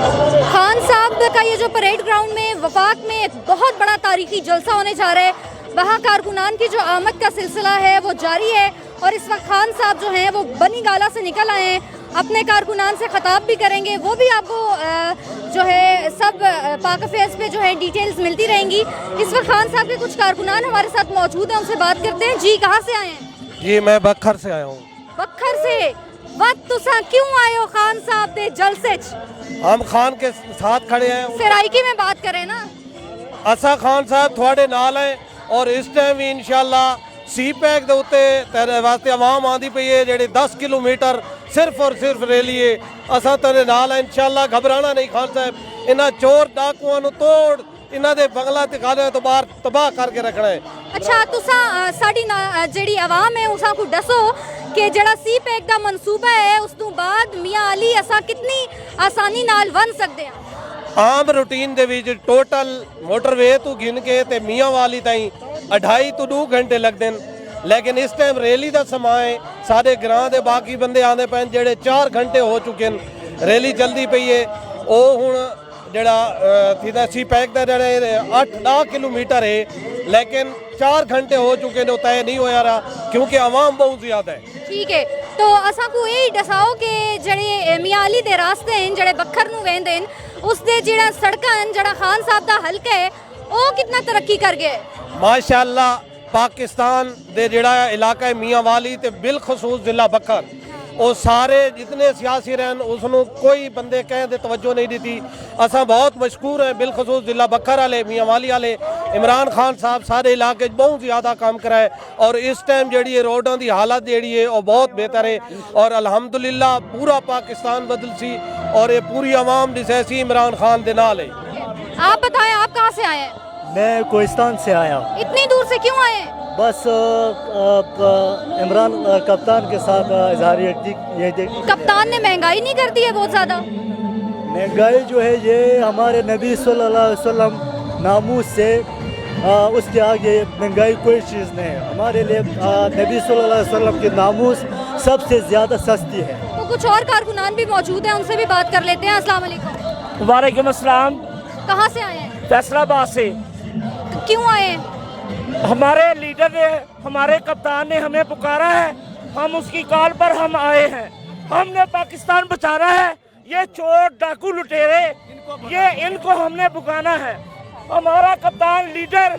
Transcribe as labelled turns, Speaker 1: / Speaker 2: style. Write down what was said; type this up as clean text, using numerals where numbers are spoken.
Speaker 1: खान साहब का ये जो परेड ग्राउंड में वफाक में एक बहुत बड़ा तारीखी जलसा होने जा रहा है। वहाँ कारकुनान की जो आमद का सिलसिला है वो जारी है और इस वक्त खान साहब जो हैं वो बनी गाला से निकल आए हैं, अपने कारकुनान से खिताब भी करेंगे। वो भी आपको जो है सब पाक अफेयर्स पे जो है डिटेल्स मिलती रहेंगी। इस वक्त खान साहब के कुछ कारकुनान हमारे साथ मौजूद हैं, उनसे बात करते हैं। जी, कहाँ से आए हैं?
Speaker 2: जी, मैं बखर से आया हूँ।
Speaker 1: बखर से? वक्त तुसा क्यों आए हो खान साहब दे जलसे च?
Speaker 2: हम खान के साथ खड़े हैं।
Speaker 1: सराइकी में बात करें ना,
Speaker 2: असा खान साहब थोड़े नाल है और इस टाइम भी इंशाल्लाह सी पैक दे उत्ते तेरे वास्ते आवाम आंदी पई है जेड़ी 10 किलोमीटर सिर्फ और सिर्फ रैली है। असा तेरे नाल है इंशाल्लाह, घबराना नहीं। खान साहब इन्हां चोर डाकुआं नूं तोड़ इन्हां दे बंगला ते खाने तो बाहर तबाह करके रखना है।
Speaker 1: अच्छा, तुसा साडी जेड़ी आवाम है उसा को दसो कि जेड़ा सी पैक दा मनसूबा है उस तो बाद मियां अली असा कितनी आसानी नाल बन सकते हैं?
Speaker 2: आम रूटीन दे विच टोटल मोटरवे तो गिन के ते मियां वाली ताईं 2.5 ਤੋਂ 2 घंटे लगदे न, लेकिन इस टाइम रैली दा समा है। सारे ग्रां दे बाकी बंदे आंदे पैन जेड़े 4 घंटे हो चुके न। रैली चलदी पई है। ओ हुण जेड़ा थीदा सी पैक दा जेड़े 8-10 किलोमीटर है, लेकिन 4 घंटे हो चुके ने, तय नहीं होया रहा क्योंकि आवाम बहुत ज्यादा है।
Speaker 1: ठीक है, तो असा को यही दसाओ कि जेड़े मियां अली दे रास्ते हैं जेड़े बखर नूं वेंदे न, उस दे जेड़ा सड़कां हैं जेड़ा खान साहब दा हलका है वो कितना तरक्की कर गए?
Speaker 2: माशाअल्लाह पाकिस्तान दे जेड़ा इलाका है मियां वाली ते बिलखसूस जिला बखर, वो सारे जितने सियासी रहन उसनों कोई बंदे कहें दे तवज्जो नहीं दी। असा बहुत मशकूर हैं बिलखसूस जिला बखर वाले, मियां वाली वाले। इमरान खान साहब सारे इलाके बहुत ज़्यादा काम कराए और इस टाइम जेड़ी रोडों की हालत जेड़ी है वो बहुत बेहतर है और अल्हम्दुलिल्लाह पूरा पाकिस्तान बदल सी और ये पूरी आवाम जिसैसी इमरान खान दे नाल है।
Speaker 1: आप बताएं, आप कहाँ से आए हैं?
Speaker 3: मैं कोहिस्तान से आया हूँ।
Speaker 1: इतनी दूर से क्यों आए?
Speaker 3: बस इमरान कप्तान के साथ इजहार ये
Speaker 1: कप्तान ने महंगाई नहीं कर दी है बहुत ज़्यादा?
Speaker 3: महंगाई जो है ये हमारे नबी सल्लल्लाहु अलैहि वसल्लम नामूस से उसके आगे महंगाई कोई चीज़ नहीं है। हमारे लिए नबी सल्लल्लाहु अलैहि वसल्लम की नामूस सबसे ज़्यादा सस्ती है।
Speaker 1: तो कुछ और कारकुनान भी मौजूद हैं, उनसे भी बात कर लेते हैं। अस्सलाम वालेकुम।
Speaker 4: वालेकुम अस्सलाम।
Speaker 1: कहाँ से आए हैं?
Speaker 4: फैसलाबाद से।
Speaker 1: क्यों आए हैं?
Speaker 4: हमारे लीडर ने, हमारे कप्तान ने हमें पुकारा है, हम उसकी कॉल पर हम आए हैं। हमने पाकिस्तान बचाना है। ये चोर डाकू लुटेरे ये इनको हमने भुगाना है। हमारा कप्तान लीडर